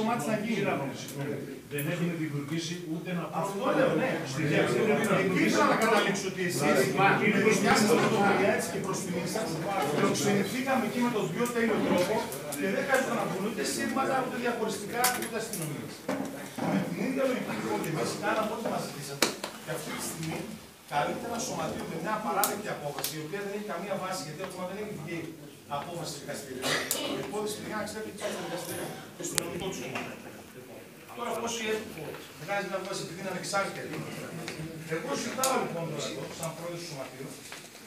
το μάτι να γίνει. Δεν έχουν δημιουργήσει ούτε ένα αυτό λέω, ναι. Εκεί ήθελα να καταλήξω ότι εσείς μια σας πρωτοβουλία έτσι και προσφυλή σας φιλοξενηθήκαμε εκεί με τον πιο τέλειο τρόπο και δεν χρειάζεται να βγουν ούτε σύρματα, ούτε διαχωριστικά, ούτε αστυνομίες. Με την ίδια λογική που εμείς κάναμε ό,τι μας ζητήσατε και αυτή τη στιγμή καλείται ένα σωματείο με μια απαράδεκτη απόφαση, η οποία δεν έχει καμία βάση, γιατί ακόμα δεν έχει βγει απόφαση του δικαστηρίου. Η υπόθεση παιδιά, ξέρετε, υπάρχει στο δικαστήριο και στο νομικό του κομμάτι. Τώρα, πόσοι βγάζει να βγάζει επειδή είναι ανεξάρτητη. Εγώ ζητάω λοιπόν τώρα εδώ, σαν πρόεδρο του σωματείου,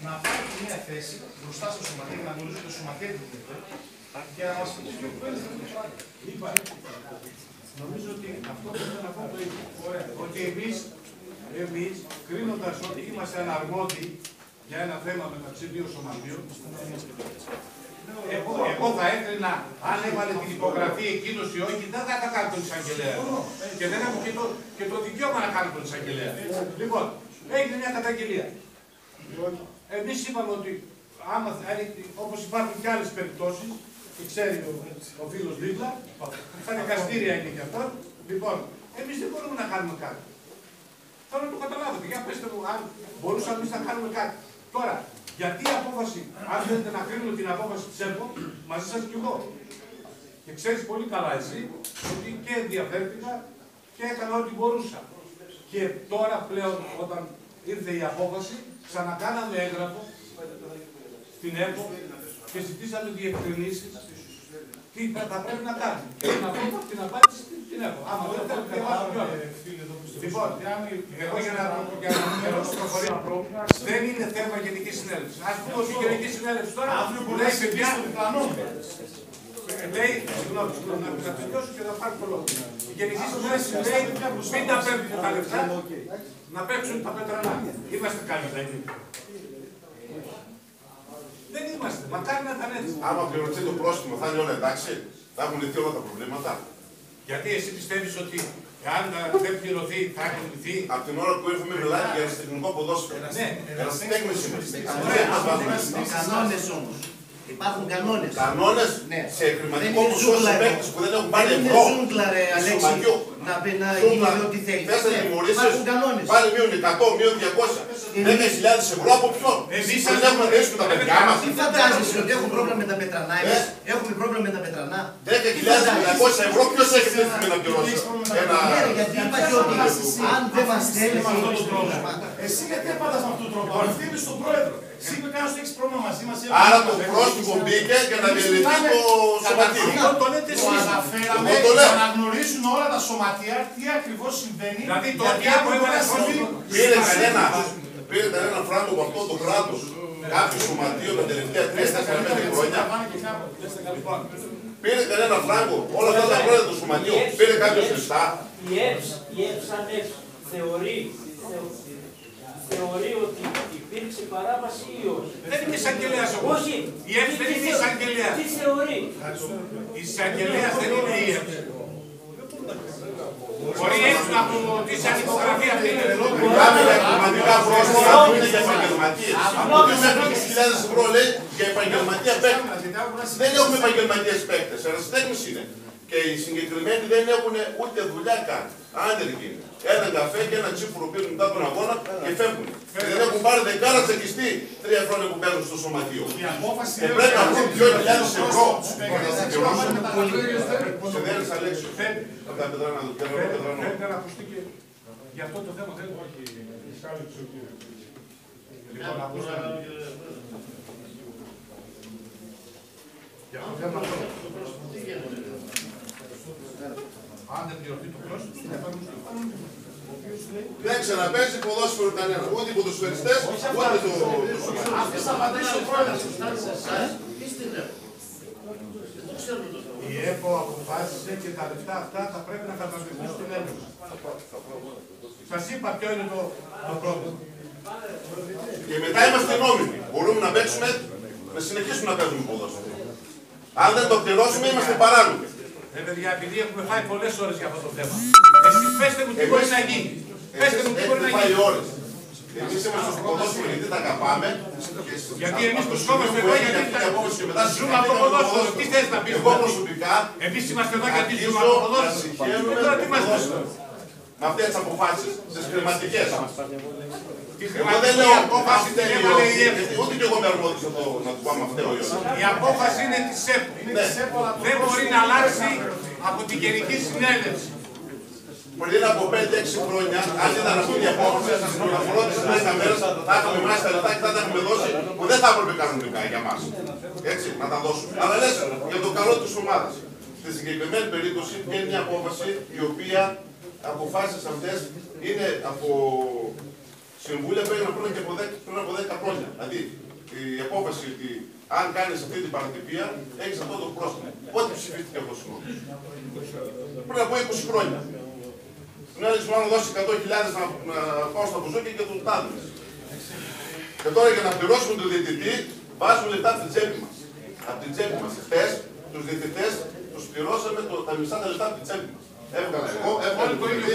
να πάρει μια θέση μπροστά στο σωματείο, να γνωρίζει το σωματείο του και να μα πει τι πράγμα. Νομίζω ότι αυτό που θέλω να πω το ίδιο. Ότι εμείς κρίνοντας ότι είμαστε αναρμόδιοι για ένα θέμα μεταξύ δύο σωματείων, εγώ θα έκρινα αν έβαλε την υπογραφή εκείνος ή όχι, δεν θα κάνω τον εισαγγελέα. Και δεν έχω και το δικαίωμα να κάνω τον εισαγγελέα. Λοιπόν, έγινε μια καταγγελία. Εμείς είπαμε ότι όπως υπάρχουν και άλλες περιπτώσεις, και ξέρει ο φίλος δίπλα, τα δικαστήρια είναι και αυτό. Λοιπόν, εμείς δεν μπορούμε να κάνουμε κάτι. Θέλω να το καταλάβετε. Για πέστε μου, αν μπορούσαμε εμείς να κάνουμε κάτι. Τώρα, γιατί η απόφαση, αν θέλετε να κρίνουμε την απόφαση της ΕΠΟ, μαζί σας κι εγώ. Και ξέρεις πολύ καλά εσύ, ότι και ενδιαφέρθηκα και έκανα ό,τι μπορούσα. Και τώρα πλέον, όταν ήρθε η απόφαση, ξανακάναμε έγγραφο στην ΕΠΟ και ζητήσαμε διευκρινήσεις τι θα πρέπει να κάνουμε. Και να πω την απάντηση την έχω. Άμα δεν θέλω να διαβάσω κιόλας. Λοιπόν, εγώ για να ερώσω το προφορία δεν είναι θέμα γενικής συνέλευσης. Ας πούμε ότι η γενική συνέλευση τώρα λέει παιδιά, λέει, συγγνώμη, να τελειώσω και θα πάρει το λόγο. Η γενική συνέλευση λέει μην τα παίρνουν τα λεφτά, να παίξουν τα πετρανά. Είμαστε καλύτερα. Δεν είμαστε, μακάρι να ήταν έτσι. Άμα πληρωθεί το πρόστιμο, θα είναι όλα εντάξει, θα έχουν λυθεί όλα τα προβλήματα. Γιατί εσύ πιστεύεις ότι αν δεν πληρωθεί, θα έχουν λυθεί. Από την ώρα που ήρθαμε, μιλάει για αριστεχνικό ποδόσφαιρο. Ναι, ερασιτέχνες είμαστε. Κανόνες όμως. Υπάρχουν κανόνες. Κανόνες σε χρηματικό ποσό σε παίκτες που δεν έχουν πάρει ευρώ. Δεν είναι ζούγκλα ρε Αλέξη, να γίνει ό,τι θέλει. Θες να τιμωρήσεις, πάλι μείον 100, μείον 200. 10.000 ευρώ από ποιον. Εμείς δεν έχουμε δέσει τα παιδιά μας. Τι φαντάζεσαι ότι έχουν πρόβλημα με τα πετρανά, έχουμε πρόβλημα με τα πετρανά. 10.200 ευρώ ποιος έχει θέσει να πληρώσει. Γιατί είπα και ότι αν δεν μας θέλει με αυτό το πρόβλημα. Εσύ γιατί απάντας με αυτόν τον τρόπο, ευθύνεις στον πρόεδρο. Εσύ είπε κανένας ότι έχεις πρόβλημα μαζί μας. Άρα το πρόστιμο μπήκε για να διαλυθεί το σωματείο. Το λέτε εσείς. Αναφέραμε για να γνωρίσουν όλα τα σωματεία τι ακριβώς συμβαίνει. Δηλαδή το διάβολο έβαλε πρόστιμο. Πήρε κανένα φράγκο από αυτό το κράτος. Κάποιο σωματείο τα τελευταία 3-4 χρόνια. Πήρε κανένα φράγκο. Όλα αυτά τα χρόνια του σωματείου. Πήρε κάποιος λεφτά. Η ΕΠΣ θεωρεί ότι υπήρξε παράβαση ή όχι. Δεν είναι εισαγγελέας όμως. Όχι. Η ΕΠΣ δεν είναι εισαγγελέας. Τι θεωρεί. Η εισαγγελέας δεν είναι η ΕΠΣ. Μπορεί έτσι να αποτίσει αν υπογραφεί αυτή την Ελλάδα. Μιλάμε για εγκληματικά πρόστιμα που είναι για επαγγελματίες. Από 2.000 ευρώ λέει για επαγγελματία παίκτη. Δεν έχουμε επαγγελματίες παίκτες. Ερασιτέχνες είναι. Και οι συγκεκριμένοι δεν έχουν ούτε δουλειά καν. Άνεργοι είναι. Ένα καφέ και ένα τσίπουρο πήρουν μετά τον αγώνα και φεύγουν. Δεν έχουν πάρει δεκάρα τσεκιστή 3 χρόνια που μπαίνουν στο σωματείο. Και πρέπει να βρουν 2.000 ευρώ. Σε δέρες Αλέξιο. Από τα πετρανά του. Φαίνεται να ακουστεί και για αυτό το θέμα θέλει όχι. Λοιπόν, ακούστε. Για αυτό το θέμα αν δεν πληρωθεί το πρόστιμο, θα πάρουμε στο κανονισμό. Δεν ξαναπέζει ποδόσφαιρο κανένα. Ούτε οι ποδοσφαιριστές, ούτε το σωματείο. Αυτές απαντήσεις ο πρόεδρος. Η ΕΠΟ αποφάσισε και τα λεφτά αυτά θα πρέπει να καταβληθούν στην Ένωση. Σας είπα ποιο είναι το πρόβλημα. Και μετά είμαστε νόμιμοι. Μπορούμε να παίξουμε, να συνεχίσουμε να παίζουμε ποδόσφαιρο. Αν δεν το πληρώσουμε, είμαστε παράνομοι. Παιδιά, επειδή έχουμε φάει πολλές ώρες για αυτό το θέμα. Εσείς πέστε μου τι μπορεί να γίνει. Πέστε μου τι μπορεί να γίνει. Εμείς είμαστε στο ποδόσφαιρο γιατί τα αγαπάμε. Γιατί εμείς τους κόμμαστε εδώ γιατί ζούμε από το ποδόσφαιρο. Τι θες να πεις? Εγώ προσωπικά εμείς είμαστε εδώ γιατί ζούμε από το ποδόσφαιρο. Τώρα τι είμαστε? Με αυτές τις αποφάσεις, τις χρηματικές. Εγώ δεν λέω απόφαση δεν έβαλε η ΕΠΟ. Ούτε και εγώ με αρμόδισα να του πάμε αυτό. Η απόφαση είναι της ΕΠΟ. Δεν μπορεί να αλλάξει από την Γενική Συνέλευση. Πριν από 5-6 χρόνια, αν ήταν αυτή η απόφαση, σα πληροφορώ ότι σε 10 μέρες θα είχαμε μάθει τα λεφτά και θα τα έχουμε δώσει που δεν θα έπρεπε κανονικά για μας. Έτσι, να τα δώσουμε. Αλλά λες για το καλό της ομάδας. Στη συγκεκριμένη περίπτωση βγαίνει μια απόφαση η οποία αποφάσεις αυτές είναι από συμβούλια που έγιναν πριν από 10 χρόνια. Δηλαδή, η απόφαση ότι αν κάνεις αυτή την παρατυπία, έχεις αυτό το πρόστιμο. Πότε ψηφίστηκε αυτό το πριν από 20 χρόνια. Την άλλη σου να δώσει 100.000 να πάω στα μπουζούκια και του τάδες. Και τώρα για να πληρώσουμε τον διαιτητή, βάζουμε λεφτά από την τσέπη μας. Από την τσέπη μας. Χθες, τους διαιτητές, τους πληρώσαμε τα μισά τα λεφτά από την τσέπη μας. Έβγαλα εγώ, έβγαλε το ίδιο.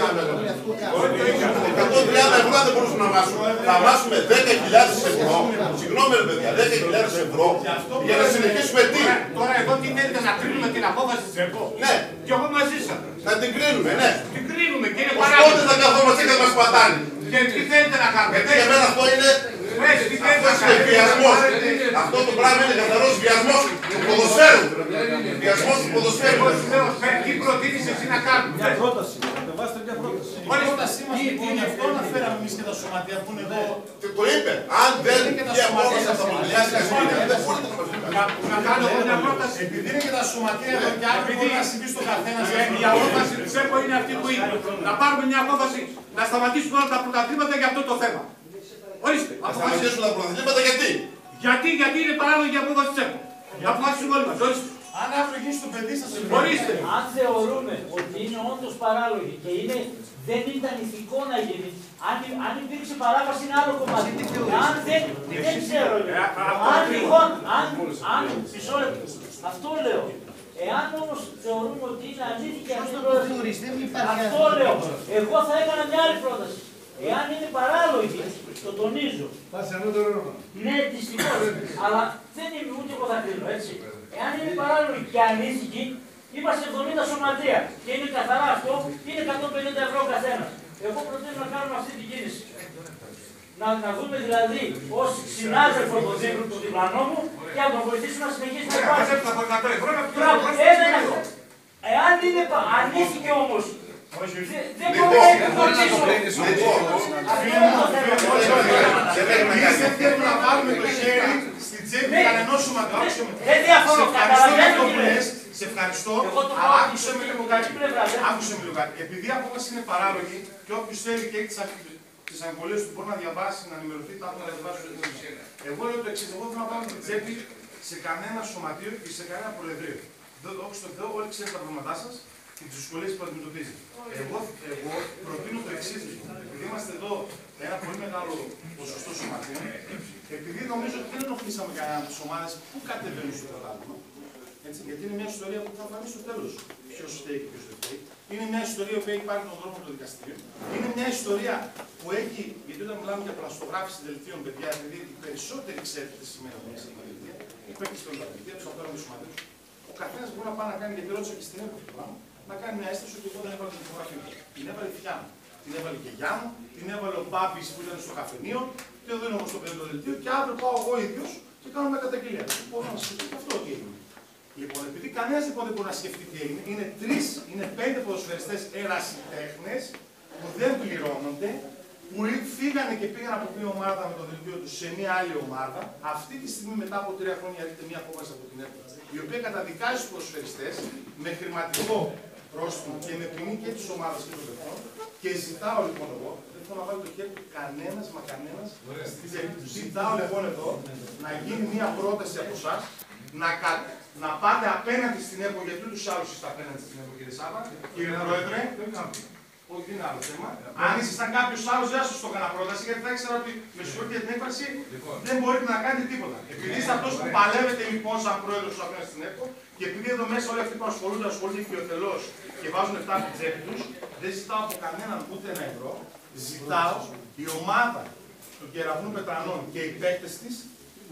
130 ευρώ δεν μπορούσαμε να μάσουμε. Θα μάσουμε 10.000 ευρώ. Συγγνώμη ρε παιδιά, 10.000 ευρώ για να συνεχίσουμε τι. Τώρα εδώ τι θέλετε να κρίνουμε την απόφαση της ΕΠΟ? Ναι. Και εγώ μαζί σας. Να την κρίνουμε, ναι. Την κρίνουμε και είναι Πότε παράδειγμα. θα καθόμαστε και θα μας πατάνε. Και τι θέλετε να κάνουμε? Γιατί για μένα αυτό είναι βιασμός. Αυτό το πράγμα είναι καθαρός βιασμός του ποδοσφαίρου. Βιασμός του ποδοσφαίρου. Τι προτείνεις εσύ να κάνουμε? Μια πρόταση. Κατεβάστε μια πρόταση. Η πρότασή μας λοιπόν αυτό αναφέραμε εμείς και τα σωματεία που είναι εδώ. Το είπε. Αν δεν βγει απόφαση από τα πολιτικά δικαστήρια, δεν μπορείτε να μας πείτε. Να κάνω μια πρόταση. Επειδή είναι και τα σωματεία εδώ και αύριο μπορεί να συμβεί στον καθένα. Η απόφαση της ΕΠΟ είναι αυτή που είναι. Να πάρουμε μια απόφαση να σταματήσουμε όλα τα πρωταθλήματα για αυτό το θέμα. Ορίστε. Θα σταματήσουμε τα πρωταθλήματα γιατί? Γιατί είναι παράλογη η απόφαση της ΕΠΟ. Να αποφασίσουμε όλοι μας. Ορίστε. Αν αύριο γίνει στο παιδί σας, Ορίστε. Αν θεωρούμε ότι είναι όντως παράλογη και δεν ήταν ηθικό να γίνει, αν υπήρξε παράβαση είναι άλλο κομμάτι. Αν δεν ξέρω. Αν λοιπόν, μισό λεπτό, αυτό λέω. Εάν όμως θεωρούμε ότι είναι ανήθικη αυτή η πρόταση, αυτό λέω. Εγώ θα έκανα μια άλλη πρόταση. Εάν είναι παράλογη, το τονίζω. Ναι, δυστυχώς. Αλλά δεν είμαι ούτε εγώ θα κρίνω, έτσι. Εάν είναι παράλογη και ανήθικη, είμαστε 70 σωματεία. Και είναι καθαρά αυτό, είναι 150 ευρώ καθένα. Εγώ προτείνω να κάνουμε αυτή την κίνηση. Να δούμε δηλαδή ως συνάδελφο του διπλανό μου και να τον βοηθήσουμε να συνεχίσει να υπάρχει. Εάν είναι ανήθικη όμως, δεν μπορώ να εκπονήσω. Εμείς δεν θέλουμε να βάλουμε το χέρι στην τσέπη κανενός σωματείου. Δεν διαφωνώ, καταλαβαίνω τι λες. Σε ευχαριστώ, αλλά άκουσε με λίγο κάτι. Επειδή η απόφαση είναι παράλογη και όποιος θέλει και έχει τις αμφιβολίες του μπορεί να διαβάσει, να ενημερωθεί, τα να διαβάσει στο Ιντερνετ. Εγώ λέω το εξής, εγώ δεν θα βάλω την τσέπη σε κανένα σωματείο και σε κανένα προεδρείο. Όπως το Θεό, όλοι ξέρετε τα προβλήματά σας και τις δυσκολίες που αντιμετωπίζετε. Εγώ προτείνω το εξής, επειδή είμαστε εδώ ένα πολύ μεγάλο ποσοστό σωματείων, επειδή νομίζω ότι δεν ενοχλήσαμε κανένα από τις ομάδες που κατεβαίνουν στο πρωτάθλημα. Γιατί είναι μια ιστορία που θα φανεί στο τέλος ποιος φταίει και ποιος δεν φταίει. Είναι μια ιστορία που έχει πάρει τον δρόμο του δικαστηρίου. Είναι μια ιστορία που έχει, γιατί όταν μιλάμε για πλαστογράφηση δελτίων, παιδιά, επειδή οι περισσότεροι ξέρετε τι σημαίνει αυτό στην δελτία, οι παίκτες των δελτίων, του αυτών του σωματείου, ο καθένας μπορεί να πάει να κάνει, γιατί ρώτησα και στην έποca του πάνω, να κάνει μια αίσθηση ότι εγώ δεν έβαλε την φωτογραφία μου. Την έβαλε η θιά μου, την έβαλε η γιαγιά μου, την έβαλε ο Μπάμπης που ήταν στο καφενείο, και εδώ είναι εγώ στο δελτίο, και αύριο πάω εγώ ίδιος και κάνω μια καταγγελία. Μπορώ να σα πω αυτό τι έγινε. Λοιπόν, επειδή κανένας λοιπόν δεν μπορεί να σκεφτεί τι έγινε, είναι 5 ποδοσφαιριστές ερασιτέχνες που δεν πληρώνονται, που φύγανε και πήγαν από μια ομάδα με το δελτίο τους σε μια άλλη ομάδα. Αυτή τη στιγμή, μετά από 3 χρόνια, έρχεται μια απόφαση από την ΕΠΟ, η οποία καταδικάζει τους ποδοσφαιριστές με χρηματικό πρόστιμο και με ποινή και της ομάδας και των παιχτών. Και ζητάω λοιπόν εγώ, δεν θέλω να βάλει το χέρι του κανένας, μα κανένας, ζητάω λοιπόν εδώ να γίνει μια πρόταση από εσάς, να πάτε απέναντι στην ΕΠΟ, γιατί τους άλλους είστε απέναντι στην ΕΠΟ, κύριε Σάβα. Κύριε Πρόεδρε, όχι, δεν είναι άλλο θέμα. Αν ήσασταν κάποιος άλλος, δεν σας το έκανα πρόταση, γιατί θα ήξερα ότι με συγχωρείτε για την έκφραση, δεν μπορείτε να κάνετε τίποτα. Επειδή είστε αυτός που παλεύετε λοιπόν σαν πρόεδρος απέναντι στην ΕΠΟ, και επειδή εδώ μέσα όλοι αυτοί που ασχολούνται οικειοθελώς και βάζουν λεφτά από την τσέπη τους, δεν ζητάω από κανέναν ούτε ένα ευρώ. Ζητάω η ομάδα του Κεραυνού Πετρανών και οι παίκτες της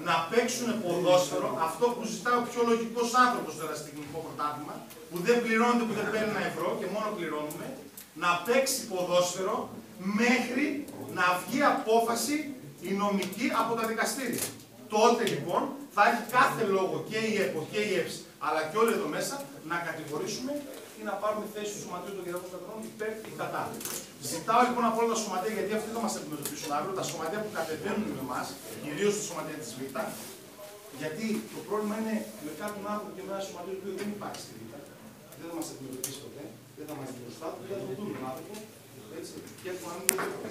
να παίξουν ποδόσφαιρο, αυτό που ζητάει ο πιο λογικός άνθρωπος στο ερασιτεχνικό πρωτάθλημα, που δεν πληρώνεται, που δεν παίρνει €1 και μόνο πληρώνουμε, να παίξει ποδόσφαιρο μέχρι να βγει απόφαση η νομική από τα δικαστήρια. Τότε λοιπόν θα έχει κάθε λόγο και η ΕΠΟ και η ΕΠΣ, αλλά και όλοι εδώ μέσα, να κατηγορήσουμε ή να πάρουμε θέση του Σωματείου των Κεραυνών Πετρανών υπέρ ή κατά. Ζητάω λοιπόν από όλα τα σωματεία, γιατί αυτοί θα μας αντιμετωπίσουν αύριο, τα σωματεία που κατεβαίνουν με εμάς, κυρίως τα σωματεία της Β', γιατί το πρόβλημα είναι με κάποιον άνθρωπο και με ένα σωματείο που δεν υπάρχει στη Β'. Δεν θα μας αντιμετωπίσει ποτέ, δεν θα μας δει μπροστά του, δεν θα το δούμε τον άνθρωπο. Έτσι, και έχουμε να μην το δούμε.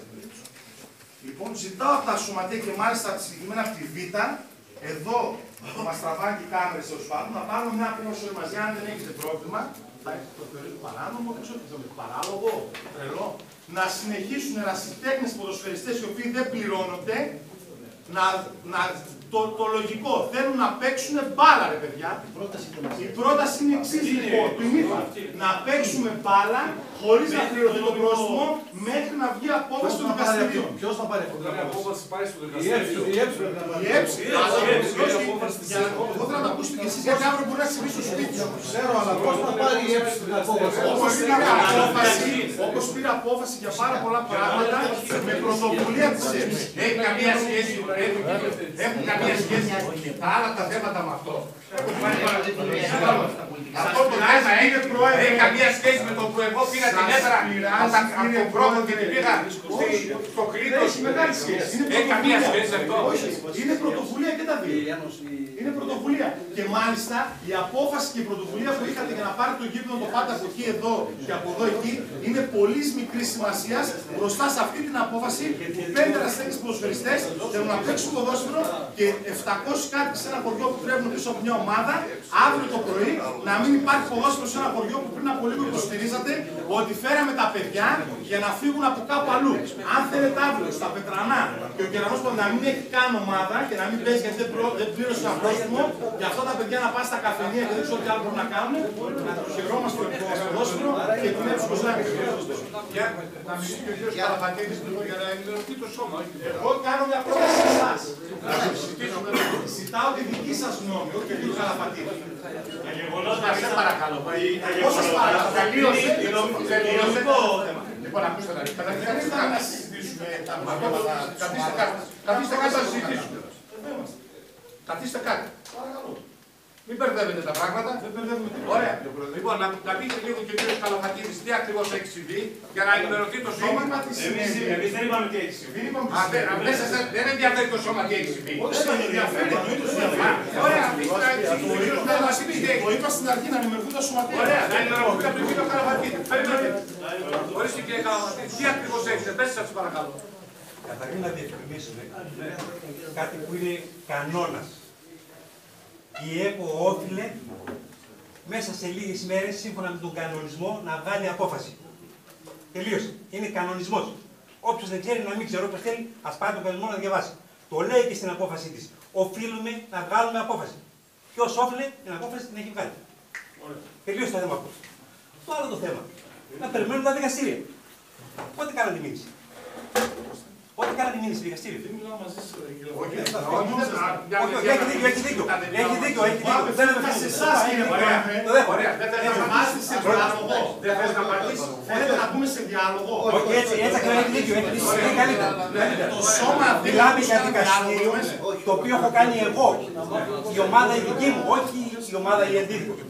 Λοιπόν, ζητάω από τα σωματεία και μάλιστα συγκεκριμένα από τη Β', εδώ που μας τραβάνε και οι κάμερες τέλος πάντων, να πάρουμε μια απόφαση όλοι μαζί, αν δεν έχετε πρόβλημα, θα το θεωρείτε παράνομο, δεν ξέρω τι θα είναι, παράλογο, τρελό, να συνεχίσουν ερασιτέχνες ποδοσφαιριστές οι οποίοι δεν πληρώνονται, το λογικό, θέλουν να παίξουν μπάλα, ρε παιδιά. Η πρόταση είναι εξής λοιπόν, του ΙΜΙΦΑ. Να παίξουμε μπάλα χωρίς να πληρωθεί το πρόστιμο μέχρι να βγει απόφαση του δικαστηρίου. Ποιος θα πάρει Η απόφαση πάει στο η δικαστήριο. ΕΠΣ πρέπει να πάρει. Η ΕΠΣ, εγώ θέλω να τα ακούσετε και εσείς, γιατί αύριο μπορεί να συμβεί στο σπίτι σου. Ξέρω, αλλά πώς θα πάρει η ΕΠΣ την απόφαση. Όπως πήρε απόφαση για πάρα πολλά πράγματα με πρωτοβουλία της ΕΠΣ. Έχει καμία σχέση, έχουν καμία σχέση τα άλλα τα θέματα με αυτό. Αυτό το θέμα έχει καμία σχέση με το που εγώ πήγα την έδρα από τον πρώτο και την πήγα στο Κρήτο. Έχει μεγάλη σχέση. Έχει καμία σχέση αυτό. Είναι πρωτοβουλία και τα δύο. Είναι πρωτοβουλία. Και μάλιστα η απόφαση και η πρωτοβουλία που είχατε για να πάρετε το γήπεδο το πάτε από εκεί εδώ και από εδώ εκεί είναι πολύ μικρή σημασία μπροστά σε αυτή την απόφαση που 5 ερασιτέχνες ποδοσφαιριστές θέλουν να παίξουν ποδόσφαιρο και 700 κάτι σε ένα χωριό που τρέχουν πίσω από μια ομάδα αύριο το πρωί να μην υπάρχει ποδόσφαιρο σε ένα χωριό που πριν από λίγο υποστηρίζατε ότι φέραμε τα παιδιά για να φύγουν από κάπου αλλού. Αν θέλετε αύριο στα Πετρανά και ο Κεραυνός να μην έχει καν ομάδα και να μην παίζει γιατί δεν πλήρωσε ένα πρόστιμο, για αυτά τα παιδιά να πάνε στα καφενεία και δεν ξέρω τι άλλο μπορούν να κάνουν, να το χαιρόμαστε το ποδόσφαιρο και την έψη πως να Να μιλήσει και ο κ. Καλαφατίδης για να ενημερωθεί το σώμα. Εγώ κάνω μια πρόταση σε εσάς. Ζητάω τη δική σας γνώμη, όχι του κ. Καλαφατίδη. Σε παρακαλώ. Εγώ σας παρακαλώ. Τελείωσε. Λοιπόν, ακούστε να δείτε. Καταρχήν να συζητήσουμε τα πράγματα. Καθίστε κάτω να συζητήσουμε. Καθίστε κάτω. Μην μπερδεύετε τα πράγματα. Δεν μπερδεύουμε τίποτα. Ωραία. Λοιπόν, να πείτε λίγο και ο κ. Καλαφατίδης τι ακριβώς έχει συμβεί για να ενημερωθεί το σώμα. Εμείς δεν είπαμε τι έχει συμβεί. Δεν ενδιαφέρει το σώμα τι έχει συμβεί. Όχι, δεν ενδιαφέρει. Ωραία. Το είπα στην αρχή να ενημερωθούν τα σωματεία. Ωραία. Να ενημερωθεί από τον κ. Καλαφατίδη. Ορίστε κ. Καλαφατίδη. Τι ακριβώς έχετε. Πες σας παρακαλώ. Καταρχήν να διευκρινίσουμε κάτι που είναι κανόνας. Η ΕΠΟ όφιλε μέσα σε λίγες μέρες, σύμφωνα με τον κανονισμό, να βγάλει απόφαση. Τελείωσε. Είναι κανονισμός. Όποιος δεν ξέρει, να μην ξέρει, όποιος θέλει, ας πάρει τον κανονισμό να διαβάσει. Το λέει και στην απόφασή της. Οφείλουμε να βγάλουμε απόφαση. Ποιος όφιλε την απόφαση την έχει βγάλει. Τελείωσε το θέμα αυτό. Το άλλο το θέμα. Να περιμένουμε τα δικαστήρια. Πότε κάνατε μήνυση. Πότε κάνατε μήνυση στο δικαστήριο. Δεν μιλάω μαζί σας. Όχι, έχει δίκιο. Δεν θα σε εσάς κύριε Πρόεδρε. Ωραία. Θα είμαστε σε διάλογο. Δεν θες να απαντήσεις. Θέλετε να πούμε σε διάλογο. Όχι, έτσι ακριβώς έχει δίκιο. Το σώμα Μιλάμε για δικαστήριο το οποίο έχω κάνει εγώ. Η ομάδα η δική μου, όχι η ομάδα η αντίθετη.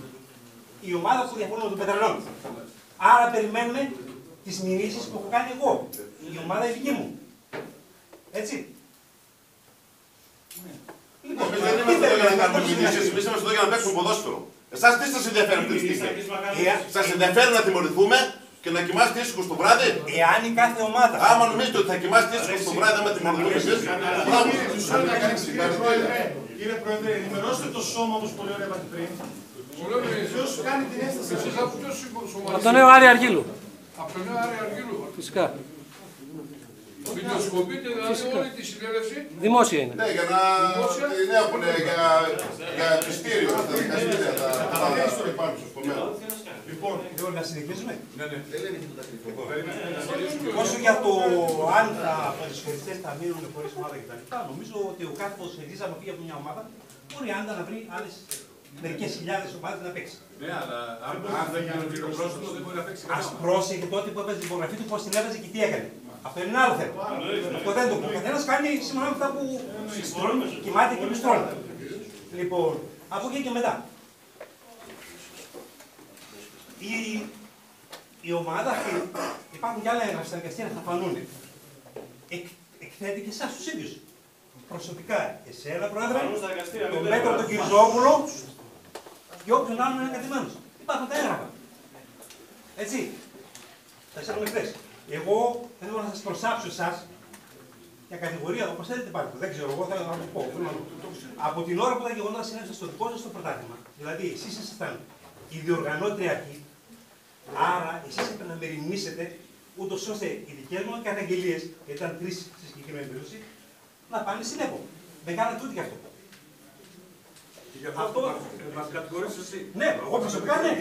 Η ομάδα που διαφωνώ με τον Πετρανών. Άρα περιμένουμε τις μηνύσεις που έχω κάνει εγώ. Η ομάδα η δική μου. Έτσι. Εμείς δεν είμαστε εδώ για να κάνουμε μηνύσεις, εμείς είμαστε εδώ για να παίξουμε ποδόσφαιρο. Εσάς τι σας ενδιαφέρει αυτή τη στιγμή. Σας ενδιαφέρει να τιμωρηθούμε και να κοιμάστε ήσυχος το βράδυ. Εάν η κάθε ομάδα. Άμα νομίζετε ότι θα κοιμάστε ήσυχος το βράδυ, άμα τιμωρηθούμε εσείς. Κύριε Πρόεδρε, ενημερώστε το σώμα όπως πολύ ωραία είπατε πριν. Ποιος κάνει την ένσταση. Από τον νέο Άρη Αργύλου. Από τον νέο Άρη Αργύλου. Φυσικά. Βιντεοσκοπείτε δηλαδή όλη τη συνέλευση. Δημόσια είναι. Ναι, για να την έχουν για πιστήριο στα δικαστήρια, τα υπάρχουν στο μέλλον. Λοιπόν, να συνεχίσουμε. Ναι. Όσο για το αν τα ποδοσφαιριστές θα μείνουν χωρίς ομάδα κτλ. Νομίζω ότι ο κάθε ποδοσφαιριστής, άμα πήγε από μια ομάδα, μπορεί άντα να βρει άλλες μερικές χιλιάδες ομάδες να παίξει. Ναι, αλλά αν δεν γίνει το πρόσωπο, δεν μπορεί να παίξει. Ας πρόσεχε τότε που έβαζε την υπογραφή του, πώς την έβαζε και τι έκανε. Αυτό είναι ένα άλλο θέμα. Αυτό δεν το πει. Ο καθένας κάνει σύμφωνα με αυτά που κοιμάται και μισθρώνει. Λοιπόν, από εκεί και μετά. Η ομάδα αυτή, υπάρχουν και άλλα έγγραφα στα δικαστήρια, θα φανούν. Εκθέτει και εσάς τους ίδιους. Προσωπικά, εσένα πρόεδρε, τον Πέτρο τον Κυριζόπουλο και όποιον άλλον είναι κατημένος. Υπάρχουν τα έγγραφα. Έτσι. Τα ξέρουμε χθες. Εγώ θέλω να σας προσάψω εσάς για κατηγορία, όπως θέλετε πάρτε. Δεν ξέρω, εγώ θέλω να το πω. Από την ώρα που τα γεγονότα συνέβησαν στο δικό σας το πρωτάθλημα, δηλαδή εσείς ήσασταν η διοργανώτρια αρχή, άρα εσείς έπρεπε να μεριμνήσετε ούτως ώστε οι δικές μου καταγγελίες, ήταν 3 στη συγκεκριμένη περίπτωση, να πάνε στην ΕΠΟ. Δεν κάνατε ούτε γι' αυτό. Αυτό μας κατηγορήσεις εσύ. Ναι, εγώ προσωπικά ναι.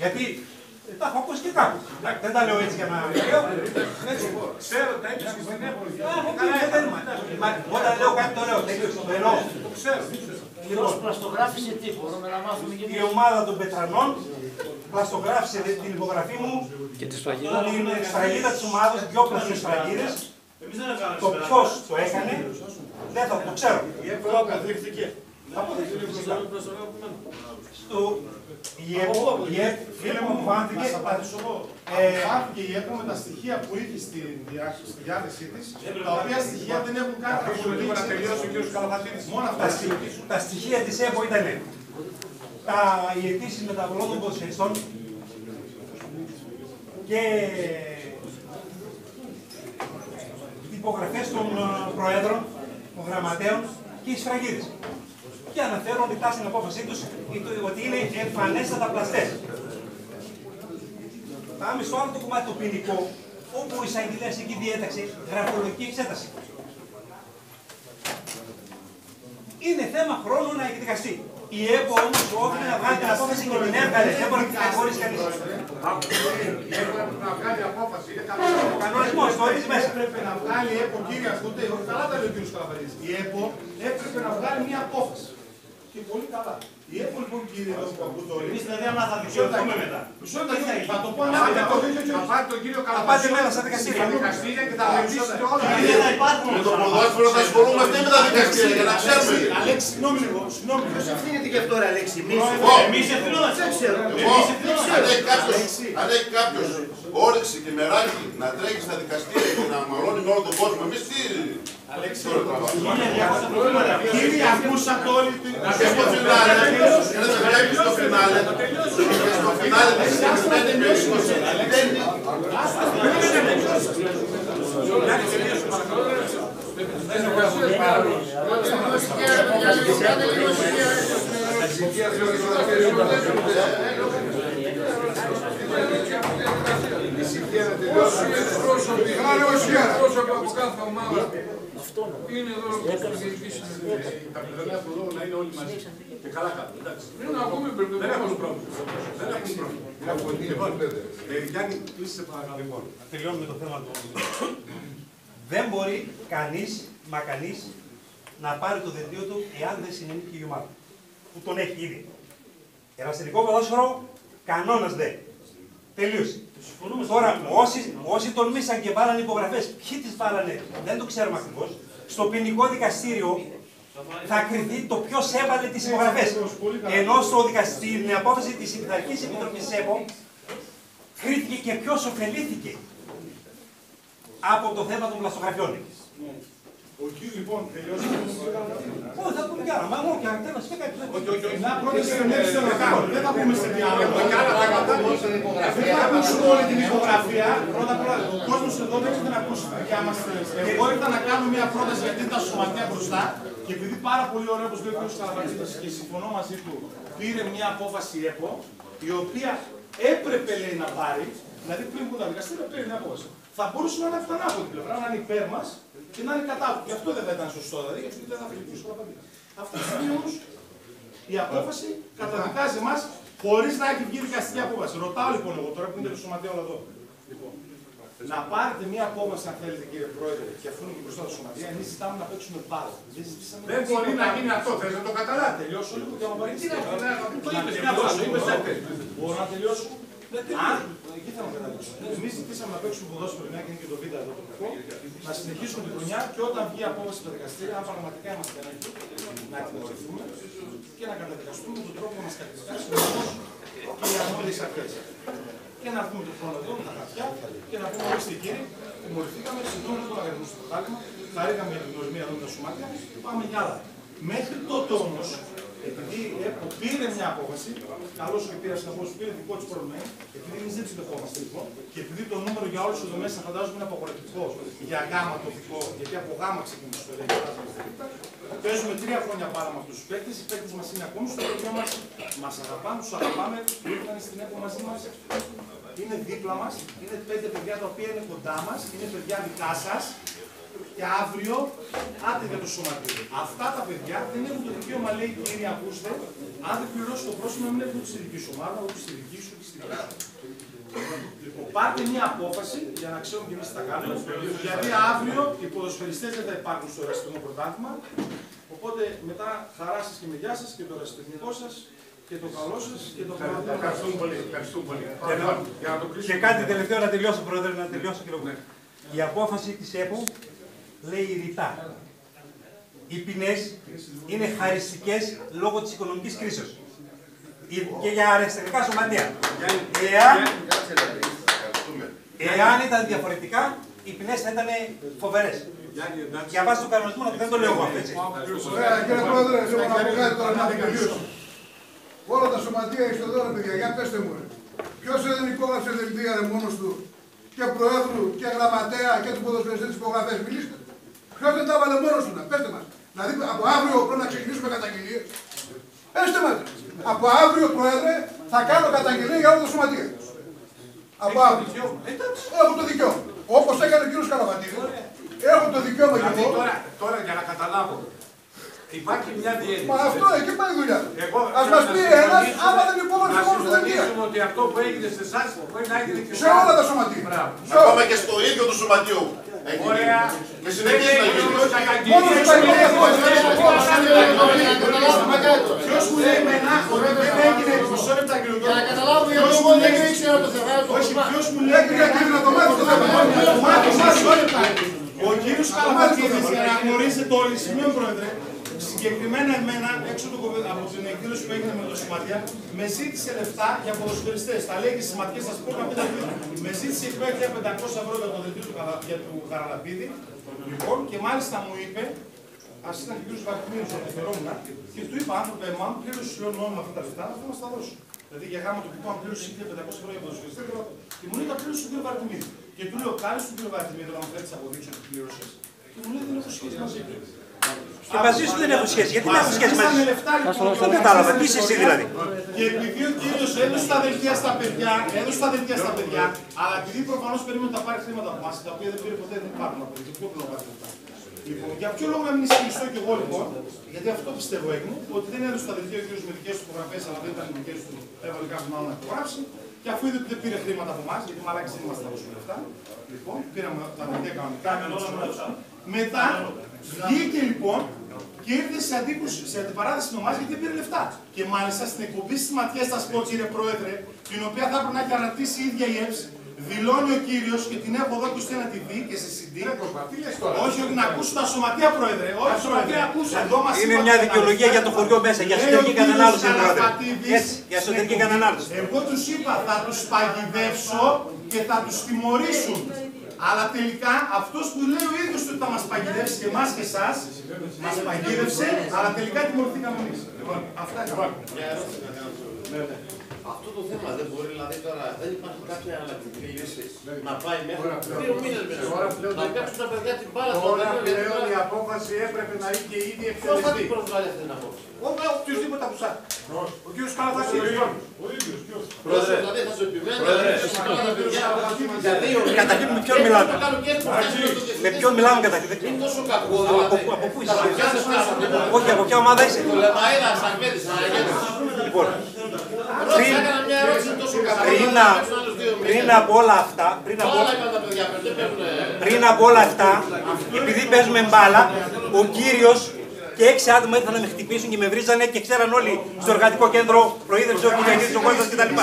Γιατί τα έχω ακούσει και κάπου. Δεν τα λέω έτσι για να λέω. Ξέρω, τα έχεις και στην ΕΠΟ. Όταν λέω κάτι το λέω. Το εννοώ. Το ξέρω. Ποιος πλαστογράφησε τι, μπορούμε να μάθουμε και Η ομάδα των Πετρανών πλαστογράφησε την υπογραφή μου Και τη σφραγίδα. την σφραγίδα της ομάδας, δυο πλαστικές σφραγίδες. Το ποιος το έκανε, δεν θα το ξέρω. Η ΕΠΟ αποφάνθηκε. Θα απαντήσω εγώ. Αποφάνθηκε η ΕΠΟ με τα στοιχεία που είχε στη διάθεσή της, τα οποία στοιχεία δεν έχουν καν καθολική. Μόνο αυτά. Τα στοιχεία της ΕΠΟ ήταν οι αιτήσεις μεταβολών των ποδοσφαιριστών και οι υπογραφές των προέδρων, των γραμματέων και οι σφραγίδες. Και αναφέρουν ρητά στην απόφασή τους ότι είναι εμφανέστατα πλαστές. Πάμε στο άλλο το κομμάτι το ποινικό, όπου ο εισαγγελέας εκεί διέταξε γραφολογική εξέταση. Είναι θέμα χρόνου να εκδικαστεί. Η ΕΠΟ όμως όφιλε να βγάλει την απόφαση και την έβγαλε. Δεν μπορεί να την κατηγορήσει κανείς. Να βγάλει απόφαση. Ο κανονισμός το ορίζει μέσα. Έπρεπε να βγάλει η ΕΠΟ, κύριε Αχτούτε, καλά τα λέει ο κύριος Καλαβαρής. Η ΕΠΟ έπρεπε να βγάλει μια απόφαση. Και πολύ καλά. Η ΕΠΟ λοιπόν, κύριε Αχτούτε, Εμείς δηλαδή άμα θα δικαιωθούμε μετά. θα το πω ανάπτυα. Θα πάρει τον κύριο Πάτε Καλαβαρή μέρα στα δικαστήρια. και θα ρευνήσετε όλα. Δεν θα υπάρχουν. Με το ποδόσφαιρο θα ασχολούμαστε με τα δικαστήρια για να ξέρουμε. Αλέξη, συγγνώμη λίγο. Ποιος ευθύνεται και αυτό ρε Αλέξη. Εμείς ευθυνόμαστε. Δεν ξέρω. Αν έχει κάποιος όρεξη και μεράκι να τρέχει στα δικαστήρια και να μαλώνει με όλο τον κόσμο, εμείς τι. Κύριε, ακούσατε όλοι την. Να και στο φινάλε, για να σε βλέπει στο φινάλε. Στο φινάλε της συγκεκριμένης περίπτωσης. Πρόσωποι από κάθε ομάδα είναι εδώ στην διοίκηση. Τα πληρώνια από εδώ να είναι όλοι μαζί. Και καλά κάτω. Είναι να πούμε πρέπει Δεν έχουν πρόβλημα. Δεν έχουν πρόβλημα. Γιάννη, κλείσε παρακαλώ. Λοιπόν, τελειώνουμε το θέμα του. Δεν μπορεί κανείς να πάρει το δελτίο του εάν δεν συνενεί και η ομάδα. Που τον έχει ήδη. Ερασιτεχνικό ποδόσφαιρο, κανόνας δε. Τελείωσε. Τώρα, όσοι τολμήσαν και βάλανε υπογραφές, ποιοι τις βάλανε, δεν το ξέρουμε ακριβώς. Στο ποινικό δικαστήριο θα κριθεί το ποιος έβαλε τις υπογραφές. Ενώ στην απόφαση της Επιτροπής Επιτροπής ΕΠΟ κρίθηκε και ποιος ωφελήθηκε από το θέμα των πλαστογραφιών. Ο κύριος λοιπόν τελειώσαμε. Όχι, θα πούμε κι άλλα. Μα εγώ και αν θέλω να σου πει κάτι. Να πρώτα συνενέξει θέλω να κάνω. Δεν θα πούμε σε διάλογο. Δεν θα ακούσουμε όλη την υπογραφία. Πρώτα απ' όλα, ο κόσμος εδώ δεν έχει να ακούσει τη δικιά μας θέση. Εγώ ήρθα να κάνω μια πρόταση γιατί ήταν σωματεία μπροστά και επειδή πάρα πολύ ωραίο, όπως λέει ο κ. Καλαβαρίδης και συμφωνώ μαζί του, πήρε μια απόφαση ΕΠΟ, η οποία έπρεπε λέει να πάρει, δηλαδή πριν που τα δικαστήρια πήρε μια απόφαση. Θα μπορούσε να είναι αυτανά από την πλευρά, να είναι υπέρ μας και να είναι κατά του. Και αυτό δεν θα ήταν σωστό, δηλαδή, γιατί δεν θα φιλικούσε ο Παπαδίδης. Αυτή τη στιγμή όμως η απόφαση καταδικάζει εμάς χωρίς να έχει βγει δικαστική απόφαση. Ρωτάω λοιπόν εγώ τώρα που είναι το σωματείο όλο εδώ. Λοιπόν, να πάρετε μια απόφαση, αν θέλετε, κύριε Πρόεδρε, και αφού είναι και μπροστά το σωματείο, εμείς ζητάμε να παίξουμε μπάλα. Δεν μπορεί να γίνει αυτό, θες να το καταλάβει. Τελειώσω λίγο και να μου Τι να το είπες, μια φορά το είπες έτσι. Μπορώ να τελειώσω. Αν, εκεί θα με καταλήξω. Εμείς ζητήσαμε να παίξουμε ποδόσφαιρο, μια και είναι και το βίντεο εδώ το δικό, να συνεχίσουμε τη χρονιά και όταν βγει η απόφαση στο δικαστήριο, αν πραγματικά είμαστε ανάγκη, να τιμωρηθούμε και να καταδικαστούμε τον τρόπο που μας καταδικάσει και οι αρμόδιες αρχές. Και να έρθουμε τον χρόνο εδώ με τα χαρτιά και να πούμε: ορίστε κύριοι, τιμωρηθήκαμε, συγγνώμη που αγωνιστούμε στο πρωτάθλημα, χαρήκαμε για την γνωριμία εδώ με τα σωμάτια, πάμε για άλλα. Μέχρι τότε όμως, επειδή πήρε μια απόφαση, καλώς και πήρε στην απόφαση, πήρε δικό της πρόβλημα, επειδή εμείς δεν ψηφευόμαστε λοιπόν, και επειδή το νούμερο για όλους εδώ μέσα φαντάζομαι είναι απαγορευτικό για γάμα τοπικό, γιατί από γάμα ξεκινάει η ιστορία και παίζουμε 3 χρόνια πάρα με αυτούς τους παίκτες, οι παίκτες μας είναι ακόμη στο χωριό μας αγαπάνε, τους αγαπάμε, ήρθαν στην ΕΠΟ μαζί μας, είναι δίπλα μας, είναι 5 παιδιά τα οποία είναι κοντά μας, είναι παιδιά δικά σας. Και αύριο, άντε για το σωματείο. Αυτά τα παιδιά δεν έχουν το δικαίωμα, λέει κύριε, ακούστε, αν δεν πληρώσει το πρόσωπο να μην έχουν τη δική σου ομάδα, ούτε στη δική σου, ούτε στη δική σου. Λοιπόν, πάρτε μια απόφαση για να ξέρουμε και εμείς τι θα κάνουμε. Γιατί αύριο οι ποδοσφαιριστές δεν θα υπάρχουν στο ερασιτεχνικό πρωτάθλημα. Οπότε μετά χαρά σας και με γεια σας και το ερασιτεχνικό σας και το καλό σας και το καλό σας. Ευχαριστούμε πολύ. Ευχαριστούμε πολύ. Και κάτι τελευταίο να τελειώσω, Πρόεδρε, να τελειώσω κύριε Βουλή. Η απόφαση της ΕΠΟ λέει ρητά. Οι ποινές είναι χαριστικές λόγω της οικονομικής κρίσεως. Και για αριστερικά σωματεία. Εάν ήταν διαφορετικά, οι ποινές θα ήταν φοβερές. Διαβάστε τον κανονισμό, δεν το λέω εγώ αυτό, έτσι. Ωραία, κύριε Πρόεδρε, θέλω να πω κάτι τώρα να τελειώσω. Όλα τα σωματεία είστε εδώ, παιδιά, για πέστε μου. Ποιος δεν υπόγραψε δελτία μόνος του και προέδρου και γραμματέα και του ποδοσφαιριστή της υπογραφές, μιλήστε. Ποιος δεν τα έβαλε μόνος του, πέστε μας. Δηλαδή από αύριο πρέπει να ξεκινήσουμε καταγγελίες. Πέστε μας. Από αύριο, Πρόεδρε, θα κάνω καταγγελία για όλα τα σωματεία. Από αύριο. Έχω το δικαίωμα. Όπως έκανε ο κ. Καλαβατίδης. Έχω το δικαίωμα και εγώ. Τώρα για να καταλάβω. Υπάρχει μια διέννηση. Μα αυτό εκεί πάει η δουλειά. Ας μας πει ένας, άμα δεν υπόγραψε μόνος του δελτία. Να ότι αυτό που έγινε σε εσάς μπορεί να έγινε και σε όλα τα σωματεία. Ακόμα και στο ίδιο του σωματιού. Ωραία. Και συνεχίζει να γίνει. Μόνο στην Παγγελία Ποιος μου λέει εμένα ότι δεν έγινε μισό λεπτά και λεπτό. Για να καταλάβω γιατί εγώ δεν ήξερα το θέμα. Όχι, ποιος μου λέει να το μάθει το θέμα. Ο κύριος Καλαβατίδης, για να γνωρίζετε όλοι, σημείο Πρόεδρε, συγκεκριμένα εμένα, έξω από την εκδήλωση που έγινε με το σωματεία, με ζήτησε λεφτά για ποδοσφαιριστές. Τα λέει και στις σωματικές σας πω να πείτε. Με ζήτησε 1.500 ευρώ για το δελτίο του Καραλαπίδη. Λοιπόν, και μάλιστα μου είπε, ας ήταν και ο κ. Βαρτιμίρος που ενδιαφερόμουν, και του είπα, άνθρωπε μου, αν πλήρωσε λέω νόμιμα αυτά τα λεφτά, θα μας τα δώσω. Δηλαδή για γάμο του που αν πλήρωσε 1.500 ευρώ για ποδοσφαιριστές, και μου λέει τα πλήρωσε ο κ. Βαρτιμίρη. Και του λέω, κάλεσε τον κ. Βαρτιμίρη να μου φέρει τις αποδείξεις ότι πλήρωσες. Και μου λέει, δεν έχω σχέση μαζί του. Και μαζί σου δεν έχω σχέση. Γιατί δεν έχω σχέση μαζί σου. Δεν κατάλαβα. Τι είσαι εσύ δηλαδή. Και επειδή ο κύριος έδωσε τα δελτία στα παιδιά, αλλά επειδή προφανώς περίμενε να πάρει χρήματα από εμάς, τα οποία δεν πήρε ποτέ, δεν υπάρχουν από εκεί. Πού να πάρει λεφτά. Λοιπόν, για ποιο λόγο να μην ισχυριστώ κι εγώ λοιπόν, γιατί αυτό πιστεύω έγινε, ότι δεν έδωσε τα δελτία ο κύριος με δικές του υπογραφές, αλλά δεν ήταν οι δικές του, έβαλε κάποιον άλλο να υπογράψει. Και αφού είδε ότι δεν πήρε χρήματα από εμάς, γιατί μαλάκες δεν είμαστε να δώσουμε λεφτά, λοιπόν, πήραμε τα δελτία κανονικά, μετά βγήκε λοιπόν και ήρθε σε αντιπαράθεση με εμάς γιατί δεν πήρε λεφτά. Και μάλιστα στην εκπομπή στις ματιές θα σας πω, κύριε Πρόεδρε, την οποία θα έπρεπε να έχει αναρτήσει η ίδια η ΕΠΣ, δηλώνει ο κύριος και την έχω εδώ και στο ένα TV και σε CD. Όχι, όχι να ακούσουν τα σωματεία, Πρόεδρε. Όχι, σωματεία ακούσουν. Είναι μια δικαιολογία για το χωριό μέσα, για εσωτερική κατανάλωση, Πρόεδρε. Έτσι, για εσωτερική κατανάλωση. Εγώ τους είπα, θα τους παγιδεύσω και θα τους τιμωρήσουν. Αλλά τελικά αυτός που λέει ο ίδιος ότι θα μας παγιδεύσει και εμάς και εσάς, μας παγίδευσε, αλλά τελικά τιμωρηθήκαμε εμείς. Αυτά είναι. Αυτό το θέμα δεν μπορεί, δηλαδή τώρα δεν υπάρχει κάποια αναλλακτική λύση να πάει μέχρι 2 μήνες μέσα. Να κάψουν τα παιδιά την μπάλα. Τώρα πλέον η απόφαση έπρεπε να είχε ήδη εκτελεστεί. Ποιος θα την προσβάλλει αυτή την απόφαση? Οποιοςδήποτε από εσάς. Ο κύριος Καλαβατίδης. Ο ίδιος. Πρόεδρε, δηλαδή θα σου επιμένει τα παιδιά για 2 μήνες. Καταρχήν με ποιον μιλάμε. Με ποιον μιλάμε καταρχήν. Είναι τόσο κακό δηλαδή. Από πού είσαι? Όχι, από ποια ομάδα είσαι? Το Λεμαΐρα, Σαγμέτης, Αναγέννης. Λοιπόν, πριν από όλα αυτά, επειδή παίζουμε μπάλα, ο κύριος και 6 άτομα ήρθαν να με χτυπήσουν και με βρίζανε και ξέραν όλοι στο εργατικό κέντρο, προείδρευσε ο Κυριακής, ο Κώστας κτλ.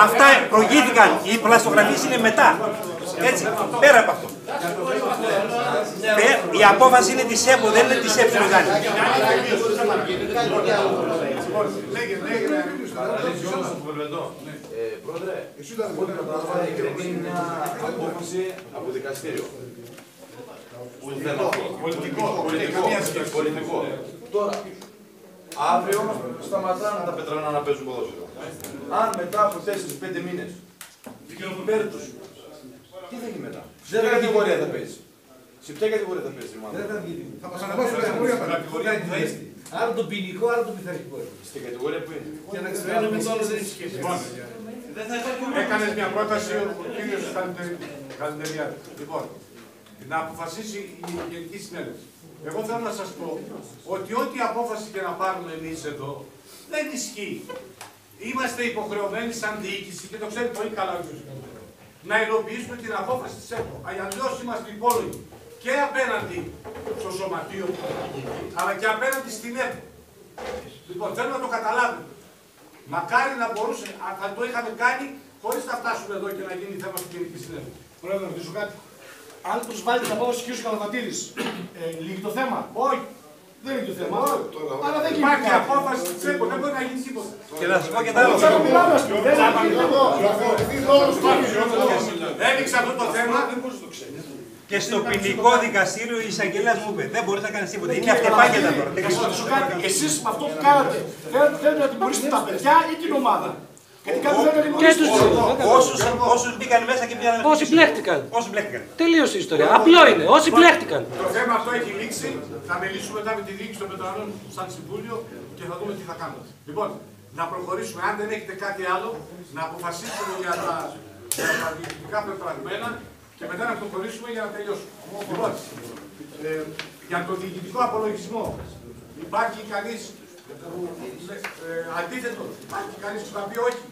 Αυτά προηγήθηκαν, οι πλαστογραφίες είναι μετά. Έτσι, πέρα από αυτό. Η απόφαση είναι της ΕΠΟ, δεν είναι της ΕΠΟ. Πρόεδρε, ό,τι κατάλαβα εκκρεμεί μια απόφαση από δικαστήριο. Πολιτικό. Τώρα, αύριο σταματάνε τα πετρανά να παίζουν ποδόσφαιρο. Αν μετά από 4-5 μήνες υπέρ τους, τι θα γίνει μετά? Σε ποια κατηγορία θα παίζει? Σε ποια κατηγορία θα παίζει? Θα μας αναβάσουν κατηγορία πέρα. Άλλο το ποινικό, άλλο το πειθαρχικό. Στην κατηγορία που είναι. Και να ξέρουμε με το άλλο δεν έχει σχέση. Έκανες μια πρόταση ο κύριος Καλυτεριάδη. Λοιπόν, να αποφασίσει η Γενική Συνέλευση. Εγώ θέλω να σας πω ότι ό,τι απόφαση και να πάρουμε εμείς εδώ δεν ισχύει. Είμαστε υποχρεωμένοι σαν διοίκηση και το ξέρει πολύ καλά ο κ. να υλοποιήσουμε την απόφαση της ΕΠΟ. Αλλιώς είμαστε υπόλογοι και απέναντι στο σωματείο, αλλά και απέναντι στην ΕΠΟ. Λοιπόν, θέλω να το καταλάβετε. Μακάρι να μπορούσε, θα το είχαμε κάνει χωρίς να φτάσουμε εδώ και να γίνει θέμα στην Γενική Συνέλευση. Πρόεδρε, να ρωτήσω κάτι. Αν τους βάλει την απόφαση του κ. Καλαβατίδης, λύγει το θέμα? Όχι. Δεν λύγει το θέμα. Άρα δεν υπάρχει γίνεται. απόφαση της ΕΠΟ, δεν μπορεί να γίνει τίποτα. Και να σας πω και τα άλλα. Έδειξε αυτό το θέμα. Και στο ποινικό δικαστήριο η εισαγγελέας μου είπε: δεν μπορείς να κάνεις τίποτα. Είναι αυτεπάγγελτα τώρα. Εσείς με αυτό που κάνατε, θέλετε να τιμωρήσετε τα παιδιά ή την ομάδα? Γιατί κάτι θέλετε να τιμωρήσετε. Όσους μπήκαν μέσα και πήγαν. Όσοι πλέχτηκαν. Όσοι πλέχτηκαν. Τελείωσε η ιστορία. Απλό είναι. Όσοι πλέχτηκαν. Το θέμα αυτό έχει λήξει. Θα μιλήσουμε μετά με τη διοίκηση των Πετρανών σαν συμβούλιο και θα δούμε τι θα κάνουμε. Λοιπόν, να προχωρήσουμε. Αν δεν έχετε κάτι άλλο, να αποφασίσουμε για τα διοικητικά πεπραγμένα και μετά να προχωρήσουμε για να τελειώσουμε. Λοιπόν, για το διοικητικό απολογισμό υπάρχει κανείς αντίθετο, υπάρχει κανείς που θα πει όχι?